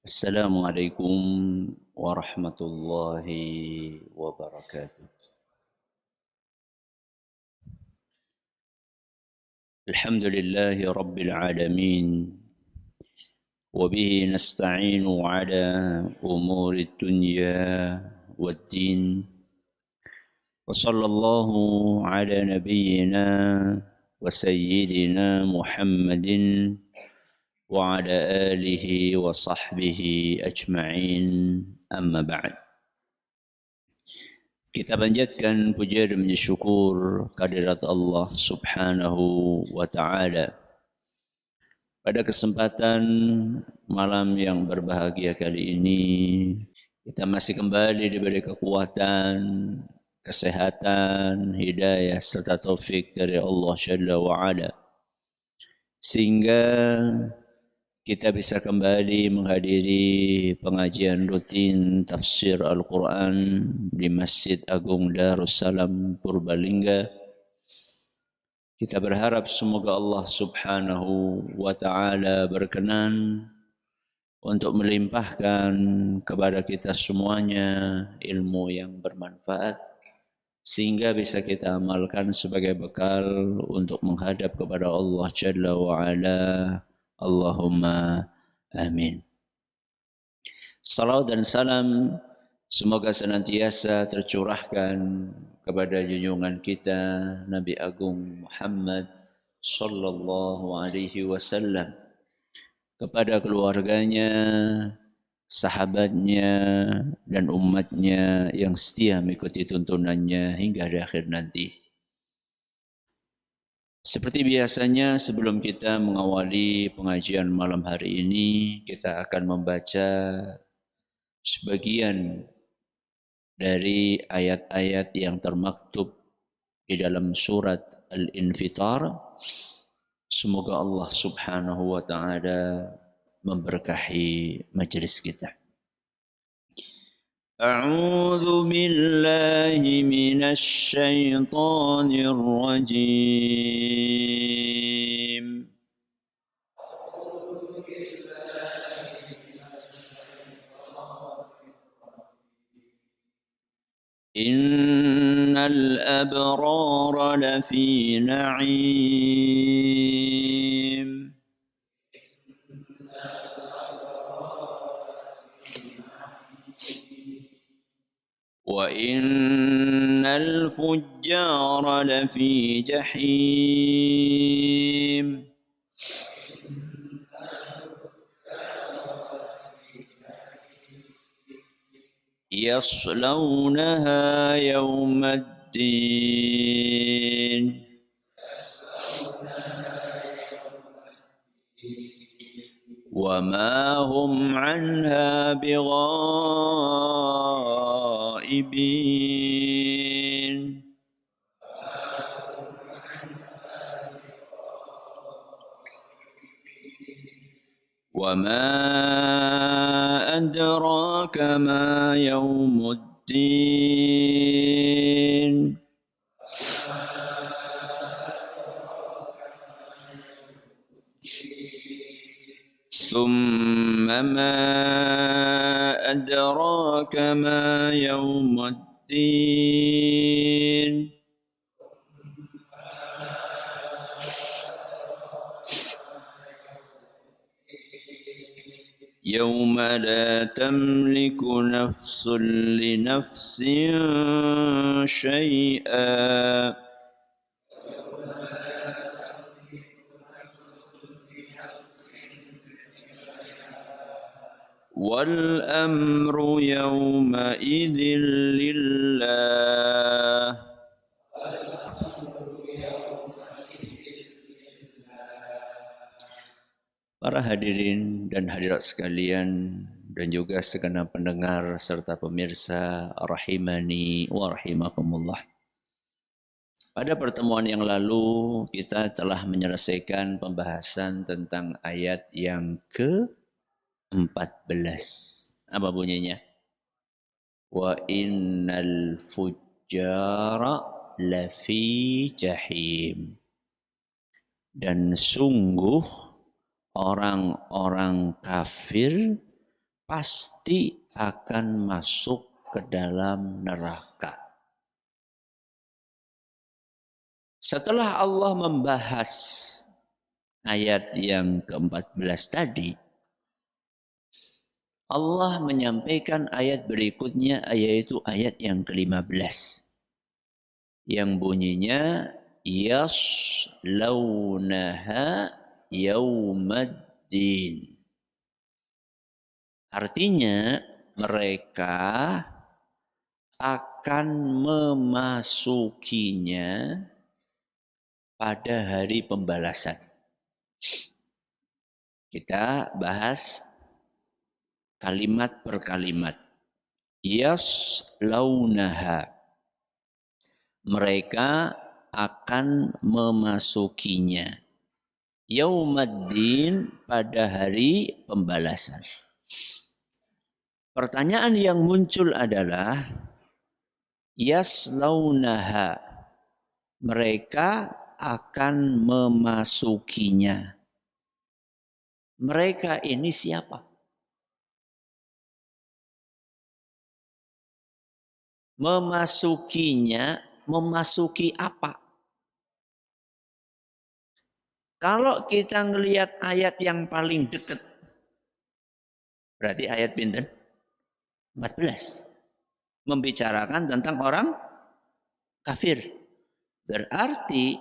Assalamualaikum warahmatullahi wabarakatuh. Alhamdulillahi rabbil alamin. Wabihi nasta'inu ala umuri dunya waddin. Wa sallallahu ala nabiyyina wa sayyidina Muhammadin wa ala alihi wa sahbihi ajma'in, amma ba'd. Kita panjatkan puja dan syukur kehadirat Allah Subhanahu wa taala. Pada kesempatan malam yang berbahagia kali ini, kita masih kembali diberi kekuatan, kesehatan, hidayah serta taufik dari Allah Jalla wa Ala, sehingga kita bisa kembali menghadiri pengajian rutin tafsir Al-Quran di Masjid Agung Darussalam Purbalingga. Kita berharap semoga Allah Subhanahu wa taala berkenan untuk melimpahkan kepada kita semuanya ilmu yang bermanfaat, sehingga bisa kita amalkan sebagai bekal untuk menghadap kepada Allah Jalla wa Ala. Allahumma amin. Salawat dan salam semoga senantiasa tercurahkan kepada junjungan kita Nabi Agung Muhammad sallallahu alaihi wasallam, kepada keluarganya, sahabatnya, dan umatnya yang setia mengikuti tuntunannya hingga di akhir nanti. Seperti biasanya, sebelum kita mengawali pengajian malam hari ini, kita akan membaca sebagian dari ayat-ayat yang termaktub di dalam surat Al-Infitar. Semoga Allah Subhanahu wa taala memberkahi majelis kita. أعوذ بالله من الشيطان الرجيم. إن الأبرار لفي نعيم وإن الفجار لفي جحيم يصلونها يوم الدين وما هم عنها بغائبين وما أدراك ما يوم الدين ثم ما أدراك ما يوم الدين يوم لا تملك نفس لنفس شيئا والأمر يومئذ لله. Para hadirin dan hadirat sekalian, dan juga segenap pendengar serta pemirsa rahimani wa rahimakumullah. Pada pertemuan yang lalu kita telah menyelesaikan pembahasan tentang ayat yang ke-14. Apa bunyinya? Wa innal fujjara lafi jahim. Dan sungguh orang-orang kafir pasti akan masuk ke dalam neraka. Setelah Allah membahas ayat yang ke-14 tadi, Allah menyampaikan ayat berikutnya, yaitu ayat yang ke-15. Yang bunyinya, yaslaunaha yaumaddin. Artinya mereka akan memasukinya pada hari pembalasan. Kita bahas kalimat per kalimat. Yaslaunaha. Mereka akan memasukinya. Yaumaddin, pada hari pembalasan. Pertanyaan yang muncul adalah, yaslaunaha, mereka akan memasukinya. Mereka ini siapa? Memasukinya, memasuki apa? Kalau kita ngelihat ayat yang paling dekat, berarti ayat pinten? 14. Membicarakan tentang orang kafir. Berarti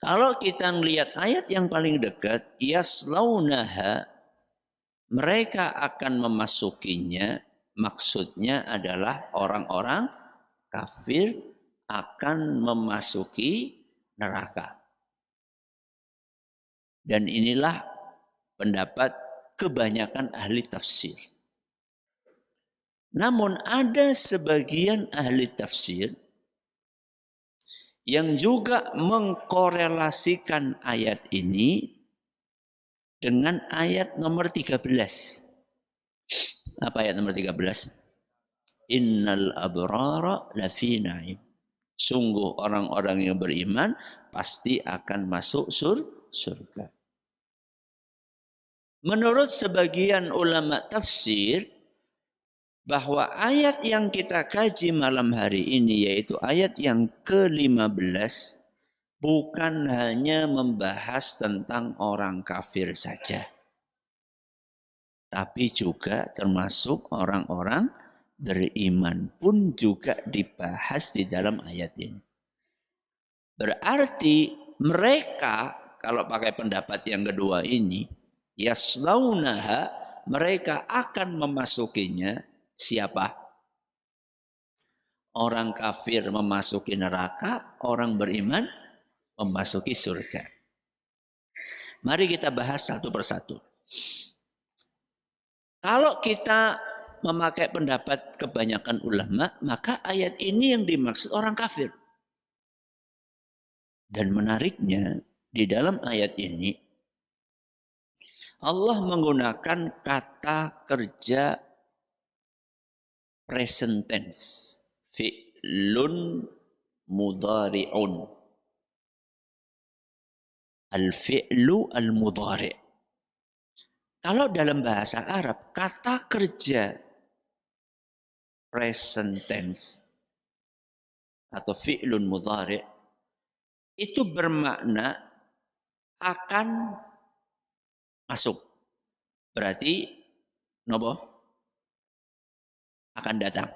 kalau kita melihat ayat yang paling dekat, yaslaunaha, mereka akan memasukinya, maksudnya adalah orang-orang kafir akan memasuki neraka. Dan inilah pendapat kebanyakan ahli tafsir. Namun ada sebagian ahli tafsir yang juga mengkorelasikan ayat ini dengan ayat nomor 13. Apa ayat nomor 13? Innal abrara lafi na'im. Sungguh orang-orang yang beriman pasti akan masuk surga. Menurut sebagian ulama tafsir, bahwa ayat yang kita kaji malam hari ini, yaitu ayat yang ke-15, bukan hanya membahas tentang orang kafir saja, tapi juga termasuk orang-orang beriman pun juga dibahas di dalam ayat ini. Berarti mereka, kalau pakai pendapat yang kedua ini, yaslaunaha, mereka akan memasukinya. Siapa? Orang kafir memasuki neraka, orang beriman memasuki surga. Mari kita bahas satu persatu. Kalau kita memakai pendapat kebanyakan ulama, maka ayat ini yang dimaksud orang kafir. Dan menariknya, di dalam ayat ini, Allah menggunakan kata kerja present tense, fi'lun mudhari'un. Al-fi'lu al-mudhari'. Kalau dalam bahasa Arab, kata kerja present tense atau fi'lun mudhari' itu bermakna akan masuk. Berarti nopo? Akan datang.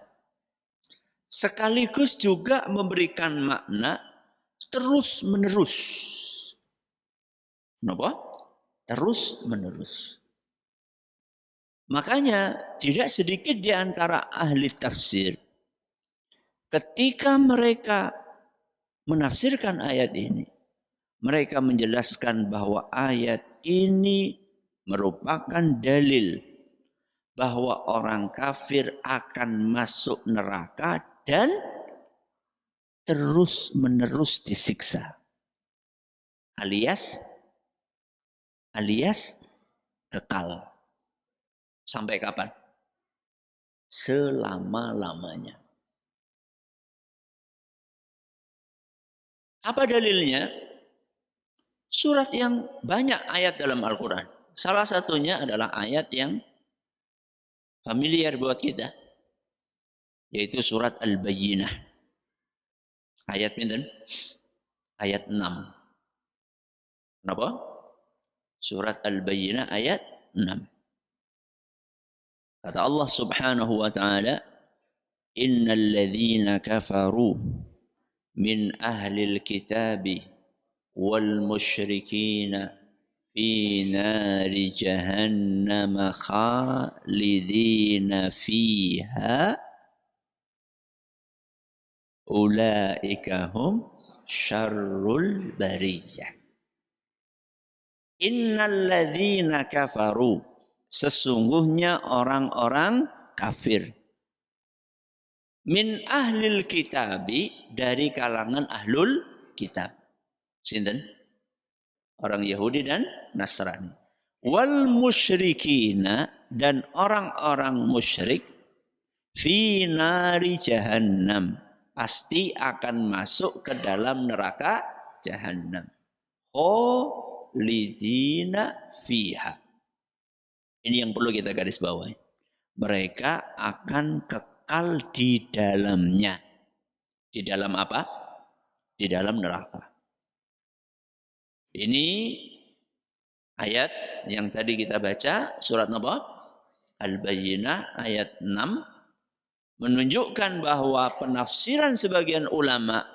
Sekaligus juga memberikan makna terus menerus. Kenapa? Terus menerus. Makanya tidak sedikit di antara ahli tafsir, ketika mereka menafsirkan ayat ini, mereka menjelaskan bahwa ayat ini merupakan dalil bahwa orang kafir akan masuk neraka dan terus-menerus disiksa. Alias kekal. Sampai kapan? Selama-lamanya. Apa dalilnya? Surat yang banyak ayat dalam Al-Quran. Salah satunya adalah ayat yang familiar buat kita, yaitu surat Al-Bayyinah. Ayat pinten? Ayat 6. Kenapa? Surat Al-Bayyinah ayat 6. Kata Allah Subhanahu wa taala, "Innal ladzina kafaru min ahlil kitabi wal musyrikina fi nari jahannam khalidina fiha ulaika hum syarrul bariyah." Innal ladzina kafaru, sesungguhnya orang-orang kafir, min ahlil kitabi, dari kalangan ahlul kitab. Sinten? Orang Yahudi dan Nasrani. Wal musyrikina, dan orang-orang musyrik, fi nari jahannam, pasti akan masuk ke dalam neraka jahannam. Khalidina fiha. Ini yang perlu kita garis bawahi. Mereka akan kekal di dalamnya. Di dalam apa? Di dalam neraka. Ini ayat yang tadi kita baca, surat apa? Al-Bayyinah ayat 6, menunjukkan bahwa penafsiran sebagian ulama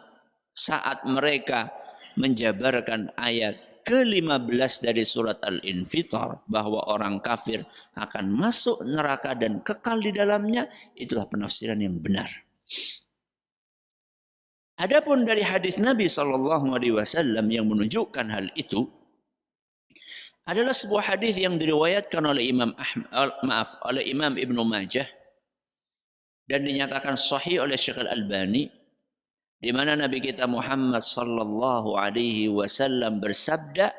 saat mereka menjabarkan ayat ke-15 dari surat Al-Infitar, bahwa orang kafir akan masuk neraka dan kekal di dalamnya, itulah penafsiran yang benar. Adapun dari hadis Nabi SAW yang menunjukkan hal itu adalah sebuah hadis yang diriwayatkan oleh oleh Imam Ibnu Majah dan dinyatakan sahih oleh Syekh Al-Albani, di mana Nabi kita Muhammad sallallahu alaihi wasallam bersabda,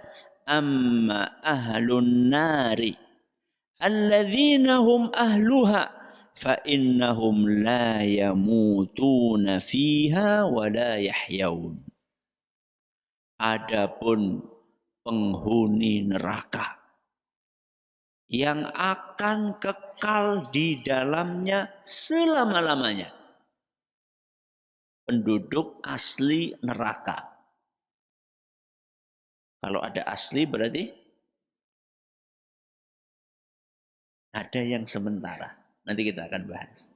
"Amma ahlun nari alladzina hum ahluha fa innahum la yamutuna fiha wa la yahyaun." Adapun penghuni neraka yang akan kekal di dalamnya selama-lamanya, penduduk asli neraka. Kalau ada asli berarti ada yang sementara. Nanti kita akan bahas.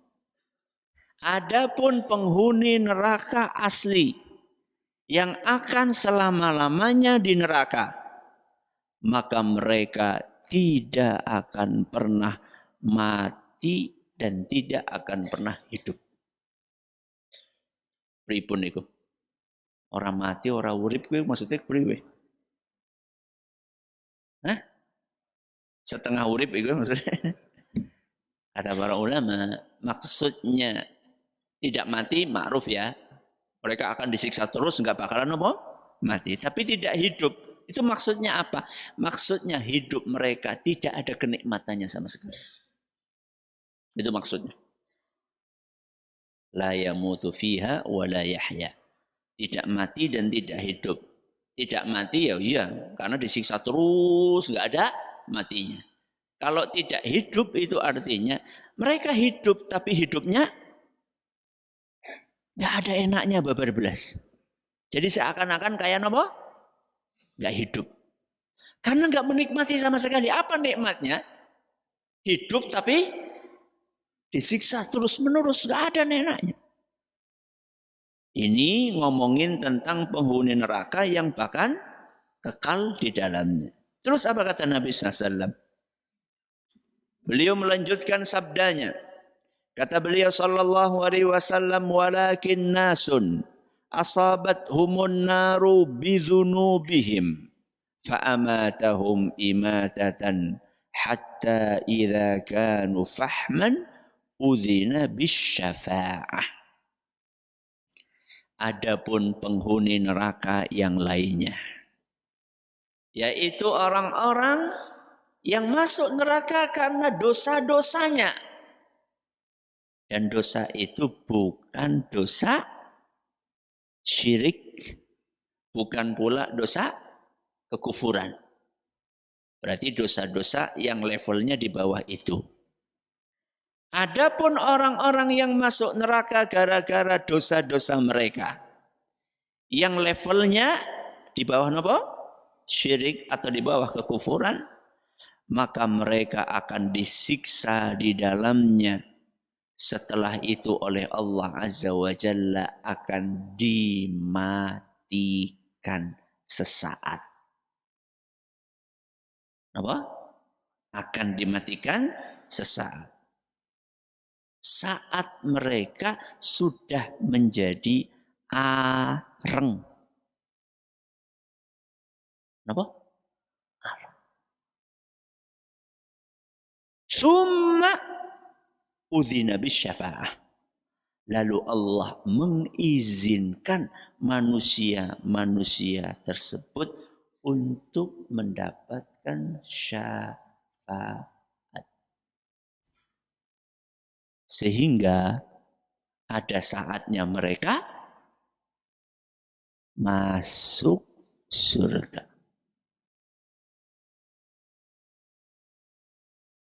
Adapun penghuni neraka asli yang akan selama-lamanya di neraka, maka mereka tidak akan pernah mati dan tidak akan pernah hidup. Pripun niku? Orang mati, orang urip kuwi maksudnya priwe? Hah? Setengah urip itu maksudnya? Ada para ulama, maksudnya tidak mati ma'ruf ya. Mereka akan disiksa terus, enggak bakalan apa? Mati. Tapi tidak hidup. Itu maksudnya apa? Maksudnya hidup mereka tidak ada kenikmatannya sama sekali. Itu maksudnya. La yamutu fiha wa la yahya. Tidak mati dan tidak hidup. Tidak mati ya iya, karena disiksa terus, enggak ada matinya. Kalau tidak hidup itu artinya mereka hidup tapi hidupnya enggak ada enaknya babar belas. Jadi seakan-akan kayak apa? Enggak hidup. Karena enggak menikmati sama sekali. Apa nikmatnya? Hidup tapi disiksa terus-menerus, enggak ada enaknya. Ini ngomongin tentang penghuni neraka yang bahkan kekal di dalamnya. Terus apa kata Nabi SAW? Beliau melanjutkan sabdanya. Kata beliau sallallahu alaihi wasallam, "Walakin nasun asabathumun naru bidhunubihim fa'amatahum imatatan hatta idza kanu fahman udzina bisyafa'ah." Adapun penghuni neraka yang lainnya, yaitu orang-orang yang masuk neraka karena dosa-dosanya. Dan dosa itu bukan dosa syirik, bukan pula dosa kekufuran. Berarti dosa-dosa yang levelnya di bawah itu. Adapun orang-orang yang masuk neraka gara-gara dosa-dosa mereka, yang levelnya di bawah apa? Syirik atau di bawah kekufuran, maka mereka akan disiksa di dalamnya. Setelah itu oleh Allah Azza wa Jalla akan dimatikan sesaat. Apa? Akan dimatikan sesaat. Saat mereka sudah menjadi areng. Apa? Areng. Summa udzina bisyafa'ah. Lalu Allah mengizinkan manusia-manusia tersebut untuk mendapatkan syafaat. Sehingga ada saatnya mereka masuk surga.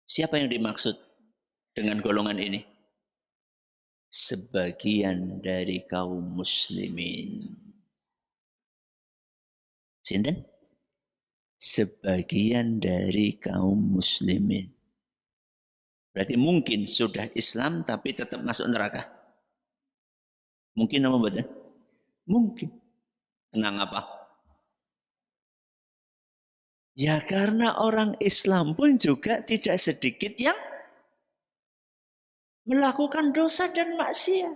Siapa yang dimaksud dengan golongan ini? Sebagian dari kaum muslimin. Sinten? Sebagian dari kaum muslimin. Berarti mungkin sudah Islam tapi tetap masuk neraka. Mungkin apa betul? Mungkin. Tenang apa? Ya karena orang Islam pun juga tidak sedikit yang melakukan dosa dan maksiat.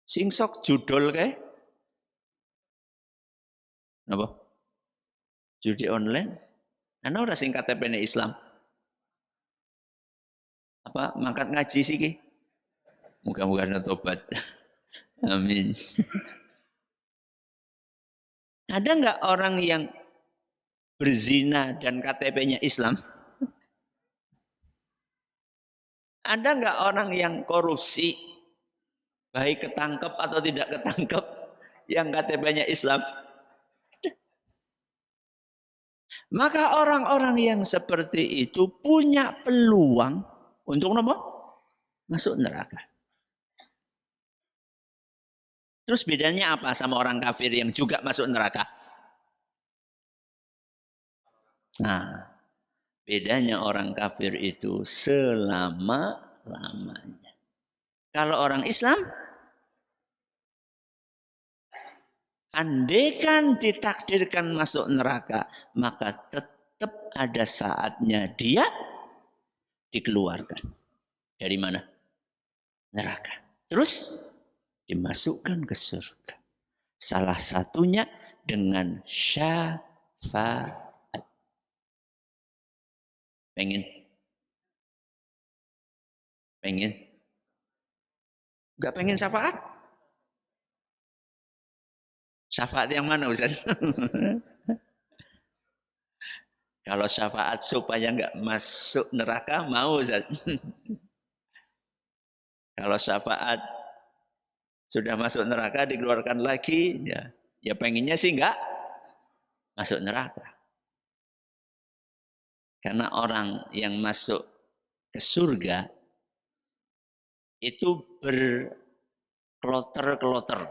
Sing sok judul kae. Apa? Judi online. Ana ora sing KTP-ne Islam. Apa mangkat ngaji sih ki? Muga-muga ada tobat. Amin. Ada enggak orang yang berzina dan KTP-nya Islam? Ada enggak orang yang korupsi, baik ketangkep atau tidak ketangkep, yang KTP-nya Islam? Maka orang-orang yang seperti itu punya peluang untuk apa? Masuk neraka. Terus bedanya apa sama orang kafir yang juga masuk neraka? Nah, bedanya orang kafir itu selama-lamanya. Kalau orang Islam, andaikan ditakdirkan masuk neraka, maka tetap ada saatnya dia dikeluarkan. Dari mana? Neraka. Terus dimasukkan ke surga. Salah satunya dengan syafaat. Pengen? Pengen? Gak pengen syafaat? Syafaat yang mana Ustaz? Kalau syafaat supaya nggak masuk neraka, mau Ustaz. Kalau syafaat sudah masuk neraka dikeluarkan lagi, ya pengennya sih nggak masuk neraka. Karena orang yang masuk ke surga itu berkloter-kloter.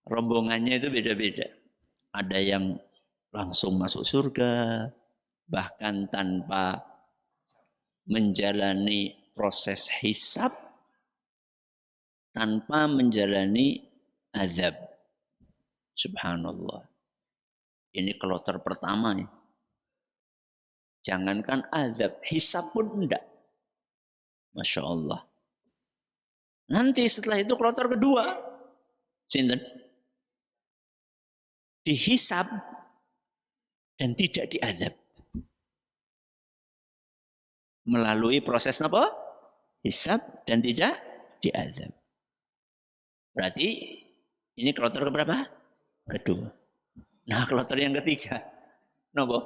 Rombongannya itu beda-beda. Ada yang langsung masuk surga, bahkan tanpa menjalani proses hisab, tanpa menjalani azab. Subhanallah. Ini kloter pertama nih. Jangankan azab, hisab pun enggak. Masya Allah. Nanti setelah itu kloter kedua. Sinten? Dihisab dan tidak diazab. Melalui proses apa? Hisab dan tidak diazab. Berarti ini kloter keberapa? Kedua. Nah, kloter yang ketiga. Napa?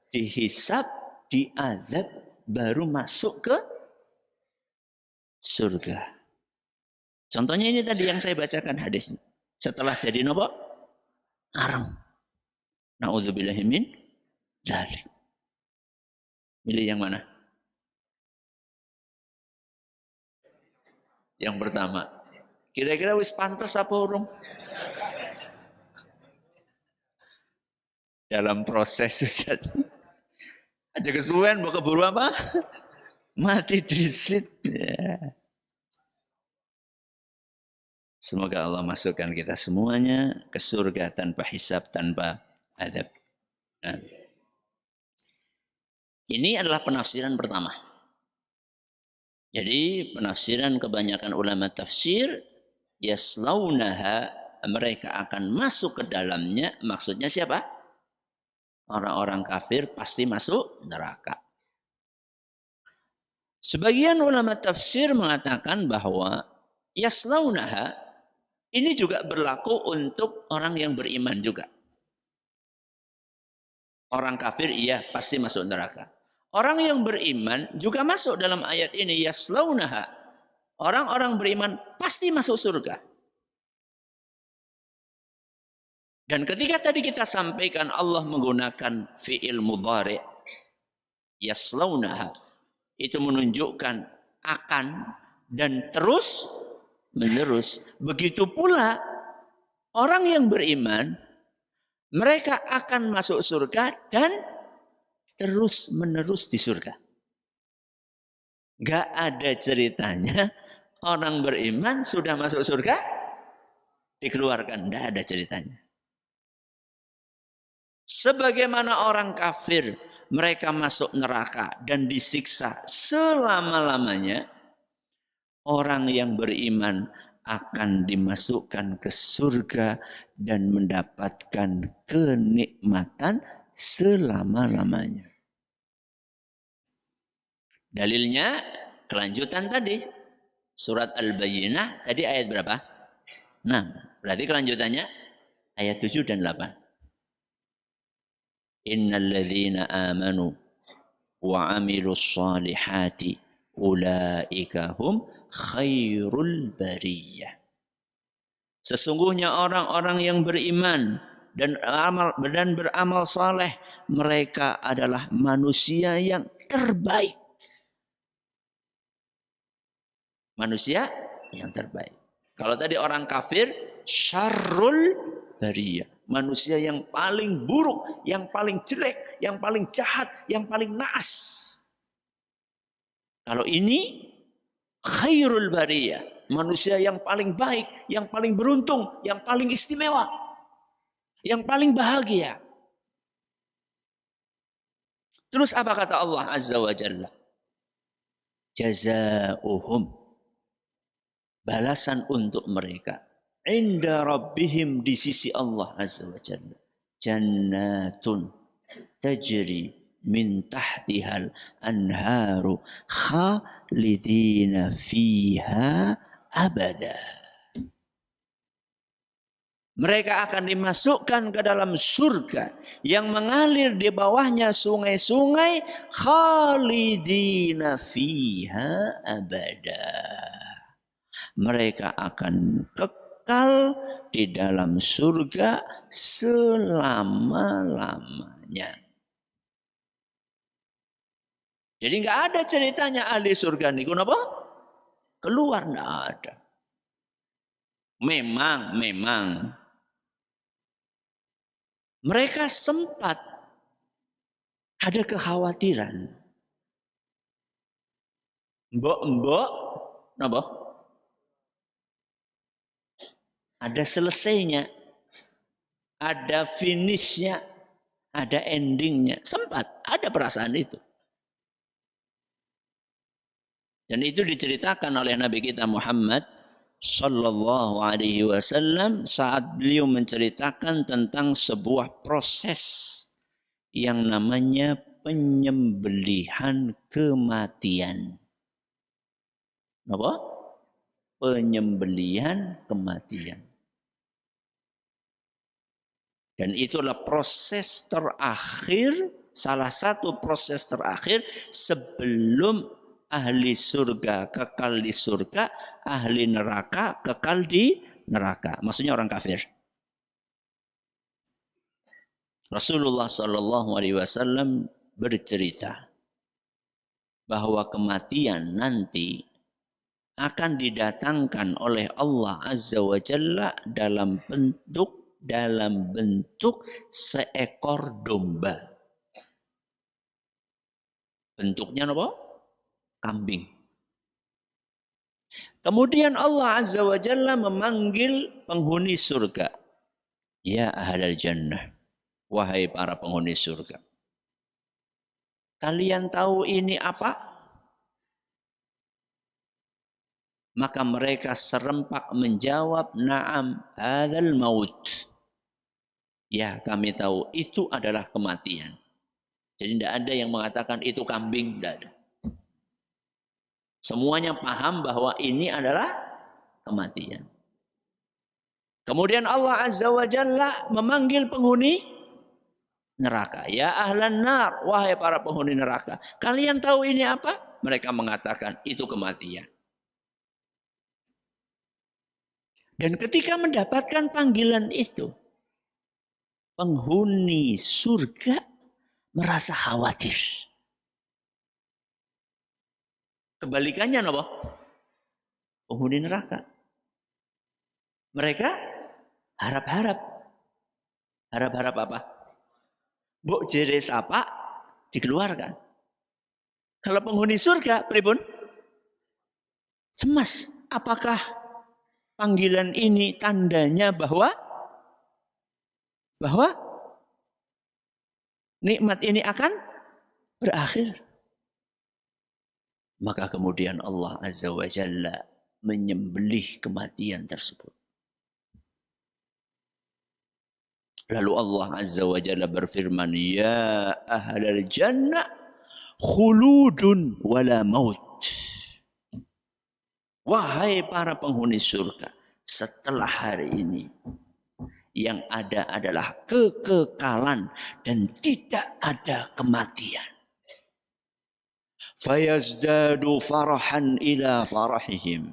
Dihisab, diazab, baru masuk ke surga. Contohnya ini tadi yang saya bacakan hadisnya. Setelah jadi napa? Arang. Na'udzubillahi min Dzalik. Milih yang mana? Yang pertama. Kira-kira wis pantas apa urung? Dalam proses Ustaz. Aja kesuwen mau keburu apa? Mati disit. Ya. Semoga Allah masukkan kita semuanya ke surga tanpa hisab, tanpa adab. Nah. Ini adalah penafsiran pertama. Jadi penafsiran kebanyakan ulama tafsir, yaslaunaha, mereka akan masuk ke dalamnya. Maksudnya siapa? Orang-orang kafir pasti masuk neraka. Sebagian ulama tafsir mengatakan bahwa yaslaunaha ini juga berlaku untuk orang yang beriman juga. Orang kafir iya pasti masuk neraka. Orang yang beriman juga masuk dalam ayat ini, yaslaunaha. Orang-orang beriman pasti masuk surga. Dan ketika tadi kita sampaikan Allah menggunakan fi'il mudhari, yaslaunaha, itu menunjukkan akan dan terus menerus. Begitu pula orang yang beriman, mereka akan masuk surga dan terus menerus di surga. Gak ada ceritanya orang beriman sudah masuk surga dikeluarkan. Gak ada ceritanya. Sebagaimana orang kafir mereka masuk neraka dan disiksa selama-lamanya, orang yang beriman akan dimasukkan ke surga dan mendapatkan kenikmatan selama-lamanya. Dalilnya kelanjutan tadi. Surat Al-Bayyinah tadi ayat berapa? 6. Berarti kelanjutannya ayat 7 dan 8. Innal ladzina amanu wa 'amilus shalihati ulaika hum khairul bariyah. Sesungguhnya orang-orang yang beriman dan beramal saleh, mereka adalah manusia yang terbaik. Manusia yang terbaik. Kalau tadi orang kafir, syarrul bariyah. Manusia yang paling buruk, yang paling jelek, yang paling jahat, yang paling naas. Kalau ini, khairul bariyah. Manusia yang paling baik, yang paling beruntung, yang paling istimewa. Yang paling bahagia. Terus apa kata Allah Azza wa Jalla? Jazauhum. Balasan untuk mereka. Inda rabbihim, di sisi Allah Azza wa Jalla. Jannatun tajri min tahtihal anharu khalidina fiha abada. Mereka akan dimasukkan ke dalam surga yang mengalir di bawahnya sungai-sungai, khalidina fiha abada. Mereka akan kekal di dalam surga selama-lamanya. Jadi nggak ada ceritanya ahli surga niku napa? Keluar, nggak ada. Memang mereka sempat ada kekhawatiran. Mbok napa? Ada selesainya, ada finishnya, ada endingnya. Sempat ada perasaan itu. Dan itu diceritakan oleh Nabi kita Muhammad Sallallahu Alaihi Wasallam saat beliau menceritakan tentang sebuah proses yang namanya penyembelihan kematian. Apa? Penyembelihan kematian. Dan itulah proses terakhir, salah satu proses terakhir sebelum ahli surga kekal di surga, ahli neraka kekal di neraka. Maksudnya orang kafir. Rasulullah Shallallahu Alaihi Wasallam bercerita bahwa kematian nanti akan didatangkan oleh Allah Azza wa Jalla dalam bentuk seekor domba. Bentuknya apa? Kambing. Kemudian Allah Azza wa Jalla memanggil penghuni surga. Ya ahlal jannah. Wahai para penghuni surga. Kalian tahu ini apa? Maka mereka serempak menjawab, na'am, hadzal maut. Ya, kami tahu itu adalah kematian. Jadi tidak ada yang mengatakan itu kambing, tidak ada. Semuanya paham bahwa ini adalah kematian. Kemudian Allah Azza wa Jalla memanggil penghuni neraka. Ya ahlan nar, wahai para penghuni neraka. Kalian tahu ini apa? Mereka mengatakan itu kematian. Dan ketika mendapatkan panggilan itu, penghuni surga merasa khawatir. Kebalikannya apa? Penghuni neraka. Mereka harap-harap. Harap-harap apa? Mbok jere sapa dikeluarkan. Kalau penghuni surga, pripun? Cemas. Apakah panggilan ini tandanya bahwa nikmat ini akan berakhir? Maka kemudian Allah Azza wa Jalla menyembelih kematian tersebut. Lalu Allah Azza wa Jalla berfirman, ya ahlal jannah khuludun wala maut. Wahai para penghuni surga, setelah hari ini yang ada adalah kekekalan dan tidak ada kematian. Fayazdadu farahan ila farahihim.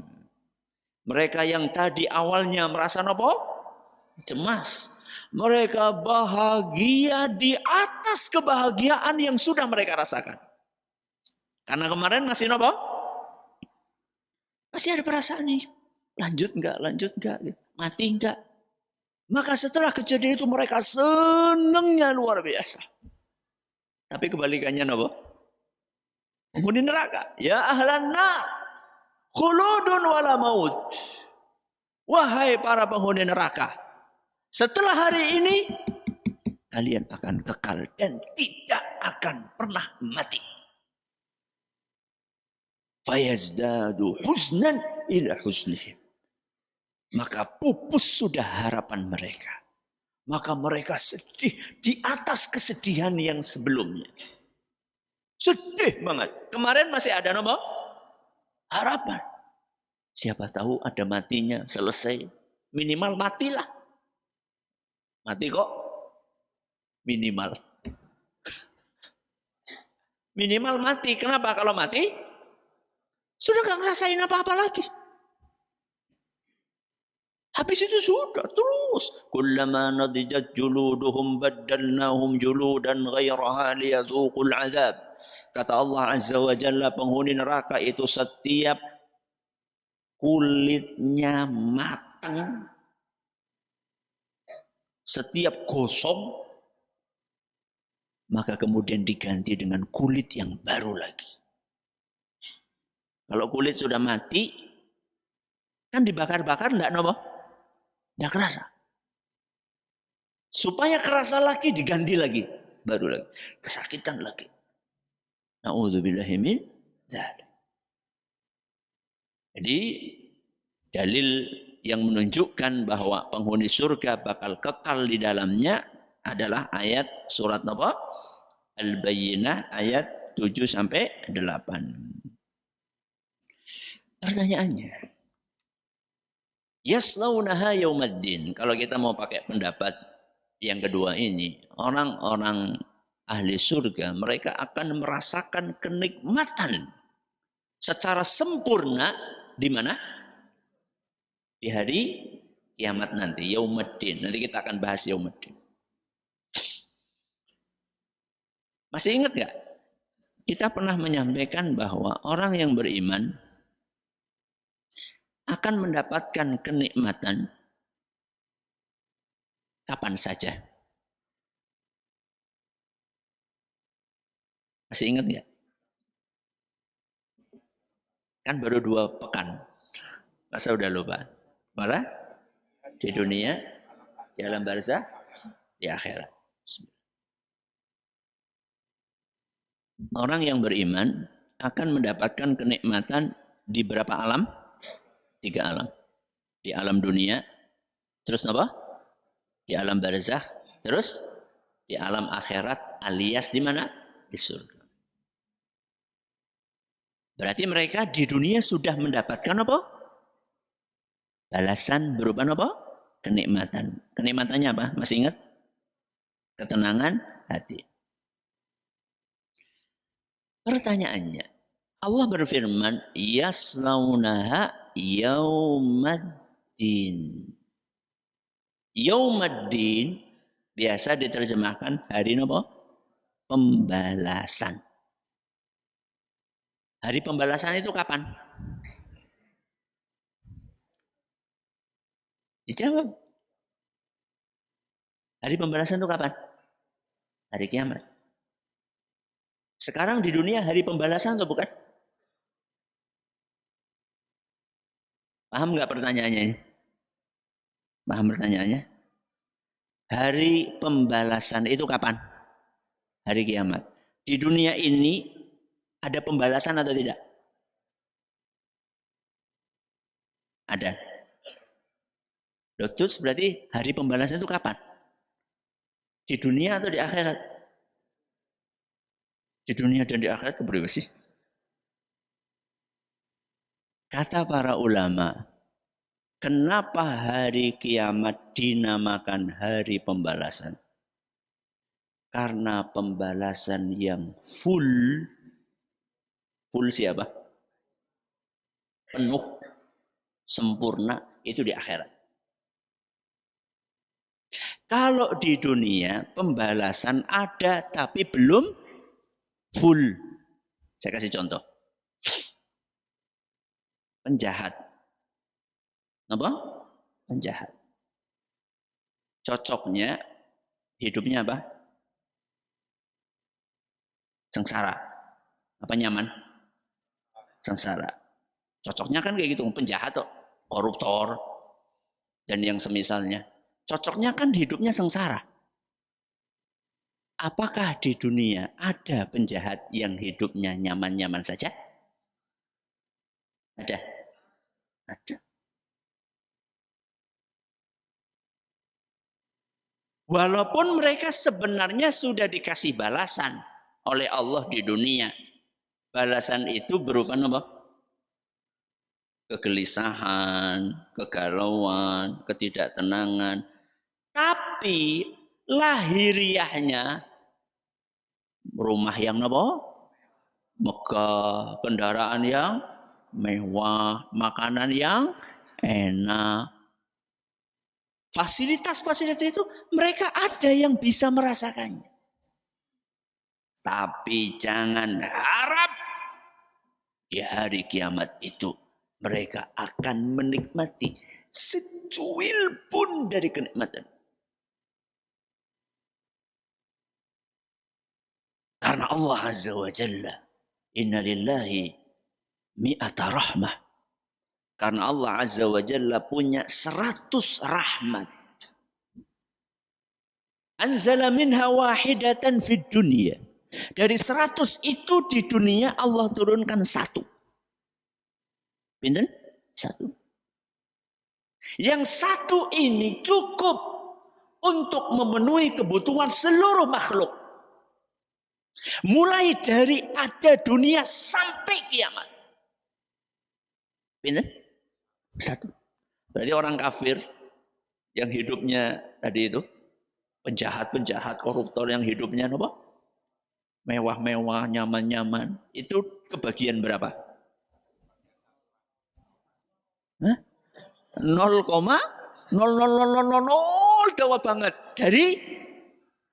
Mereka yang tadi awalnya merasa apa? Cemas. Mereka bahagia di atas kebahagiaan yang sudah mereka rasakan. Karena kemarin masih apa? Masih ada perasaan nih. Lanjut enggak, mati enggak. Maka setelah kejadian itu mereka senangnya luar biasa. Tapi kebalikannya apa? Penghuni neraka. Ya ahlan nar, khuludun wala maut. Wahai para penghuni neraka, setelah hari ini kalian akan kekal dan tidak akan pernah mati. Fayazdadu huznan ila huznihim. Maka pupus sudah harapan mereka. Maka mereka sedih di atas kesedihan yang sebelumnya. Sedih banget. Kemarin masih ada apa? Harapan. Siapa tahu ada matinya, selesai. Minimal matilah. Mati kok? Minimal. Minimal mati. Kenapa kalau mati? Sudah gak ngerasain apa-apa lagi. Habis itu sudah terus. Kullama nadijat juluduhum baddalnahum juludan ghairaha liyadzuqul azab. Kata Allah Azza wa Jalla, penghuni neraka itu setiap kulitnya matang, setiap gosong, maka kemudian diganti dengan kulit yang baru lagi. Kalau kulit sudah mati, kan dibakar-bakar enggak nopo? Enggak kerasa. Supaya kerasa lagi diganti lagi, baru lagi. Kesakitan lagi. Na'udzubillahi min dzalik. Jadi dalil yang menunjukkan bahwa penghuni surga bakal kekal di dalamnya adalah ayat surat apa? Al-Bayyinah ayat 7 sampai 8. Pertanyaannya, yaslaunaha yaumaddin. Kalau kita mau pakai pendapat yang kedua ini, orang-orang ahli surga mereka akan merasakan kenikmatan secara sempurna di mana? Di hari kiamat nanti, yaumaddin. Nanti kita akan bahas yaumaddin. Masih ingat nggak? Kita pernah menyampaikan bahwa orang yang beriman akan mendapatkan kenikmatan kapan saja. Masih ingat nggak? Kan baru 2 pekan. Masa udah lupa? Malah di dunia, di alam barzah, di akhirat. Orang yang beriman akan mendapatkan kenikmatan di berapa alam? 3 alam. Di alam dunia, terus apa? Di alam barzah, terus di alam akhirat alias di mana? Di surga. Berarti mereka di dunia sudah mendapatkan apa? Balasan berupa apa? Kenikmatan. Kenikmatannya apa? Masih ingat? Ketenangan hati. Pertanyaannya, Allah berfirman, yaslaunaha yaumaddin. Yaumaddin biasa diterjemahkan hari apa? Pembalasan. Hari pembalasan itu kapan? Dijawab. Hari pembalasan itu kapan? Hari kiamat. Sekarang di dunia hari pembalasan atau bukan? Paham nggak pertanyaannya ini? Paham pertanyaannya? Hari pembalasan itu kapan? Hari kiamat. Di dunia ini ada pembalasan atau tidak? Ada. Terus berarti hari pembalasan itu kapan? Di dunia atau di akhirat? Di dunia dan di akhirat itu berapa sih? Kata para ulama, kenapa hari kiamat dinamakan hari pembalasan? Karena pembalasan yang full siapa? Penuh, sempurna, itu di akhirat. Kalau di dunia pembalasan ada tapi belum full. Saya kasih contoh. Penjahat. Apa? Penjahat. Cocoknya hidupnya apa? Sengsara. Apa nyaman? Sengsara. Cocoknya kan kayak gitu, penjahat tuh, koruptor dan yang semisalnya. Cocoknya kan hidupnya sengsara. Apakah di dunia ada penjahat yang hidupnya nyaman-nyaman saja? Ada. Ada. Walaupun mereka sebenarnya sudah dikasih balasan oleh Allah di dunia. Balasan itu berupa apa? Kegelisahan, kegalauan, ketidaktenangan. Tapi lahiriahnya rumah yang apa? Megah, kendaraan yang mewah, makanan yang enak. Fasilitas-fasilitas itu mereka ada yang bisa merasakannya. Tapi jangan harap di hari kiamat itu mereka akan menikmati secuil pun dari kenikmatan. Karena Allah Azza wa Jalla, inna lillahi mi'ata rahmah. Karena Allah Azza wa Jalla punya 100 rahmat. Anzala minha wahidatan fid dunya. Dari 100 itu di dunia Allah turunkan 1. Pinten? 1. Yang 1 ini cukup untuk memenuhi kebutuhan seluruh makhluk. Mulai dari ada dunia sampai kiamat. Pinten? 1. Berarti orang kafir yang hidupnya tadi itu penjahat-penjahat, koruptor yang hidupnya apa? Mewah-mewah, nyaman-nyaman. Itu kebagian berapa? 0,00000 dawa banget dari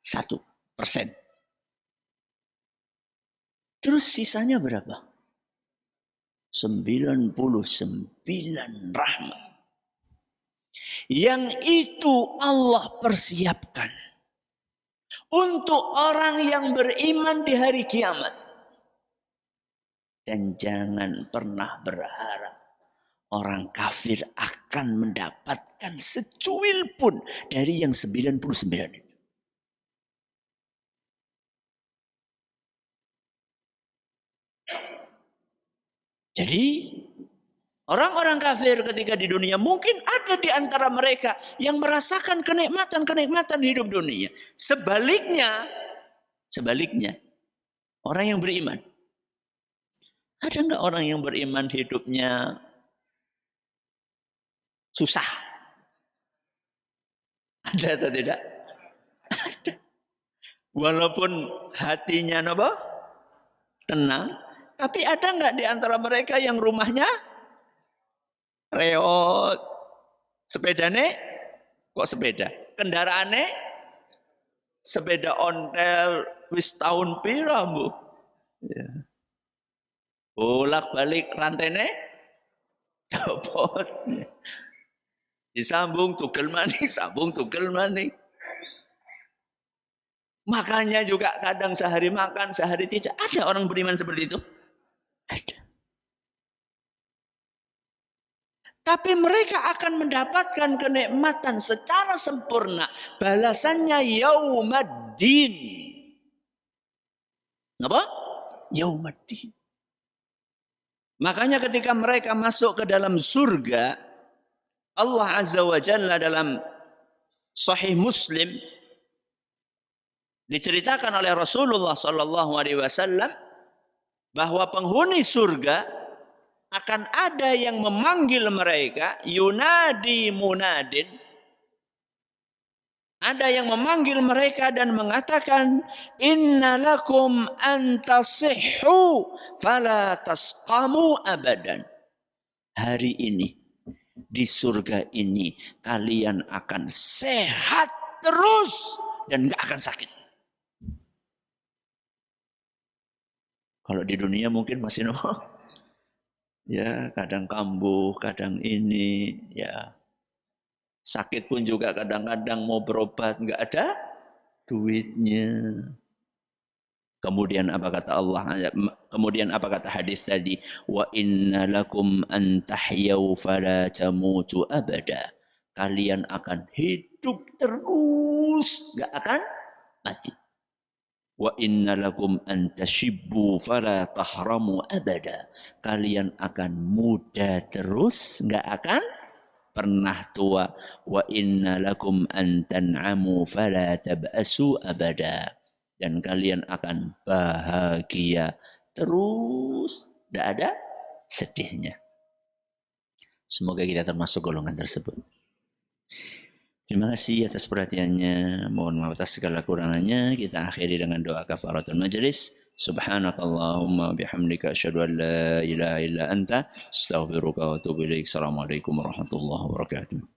1%. Terus sisanya berapa? 99 rahmat. Yang itu Allah persiapkan untuk orang yang beriman di hari kiamat. Dan jangan pernah berharap orang kafir akan mendapatkan secuil pun dari yang 99 itu. Jadi orang-orang kafir ketika di dunia mungkin ada di antara mereka yang merasakan kenikmatan-kenikmatan hidup dunia. Sebaliknya orang yang beriman. Ada enggak orang yang beriman hidupnya susah? Ada atau tidak? Ada. Walaupun hatinya apa? Tenang. Tapi ada enggak di antara mereka yang rumahnya reot? Sepedane? Kok sepeda? Kendaraane? Sepeda ontel wis tahun pira, Bu? Ya. Bolak-balik rantene copot. Disambung tugel maning, sambung tugel maning. Makanya juga kadang sehari makan, sehari tidak. Ada orang beriman seperti itu? Ada. Tapi mereka akan mendapatkan kenikmatan secara sempurna. Balasannya yaumaddin. Apa? Yaumaddin. Makanya ketika mereka masuk ke dalam surga, Allah Azza wa Jalla dalam Sahih Muslim diceritakan oleh Rasulullah sallallahu alaihi wasallam bahwa penghuni surga akan ada yang memanggil mereka, yunadi munadin. Ada yang memanggil mereka dan mengatakan, inna lakum antasihhu fala tasqamu abadan. Hari ini, di surga ini, kalian akan sehat terus dan gak akan sakit. Kalau di dunia mungkin masih ya kadang kambuh, kadang ini, ya. Sakit pun juga kadang-kadang mau berobat nggak ada duitnya. Kemudian apa kata Allah? Kemudian apa kata hadis tadi? Wa inna lakum an tahyau fala tamutu abada. Kalian akan hidup terus, nggak akan mati. Wa inna lakum an tashibbu fala tahramu abada. Kalian akan muda terus, nggak akan pernah tua. Wa inna lakum an tan'amu fala tab'asu abada. Dan kalian akan bahagia terus, tidak ada sedihnya. Semoga kita termasuk golongan tersebut. Terima kasih atas perhatiannya. Mohon maaf atas segala kurangannya. Kita akhiri dengan doa kafaratul majlis. Subhanakallahumma bihamdika asyhadu an la ilaha illa anta astaghfiruka wa atubu ilaik. Assalamualaikum warahmatullahi wabarakatuh.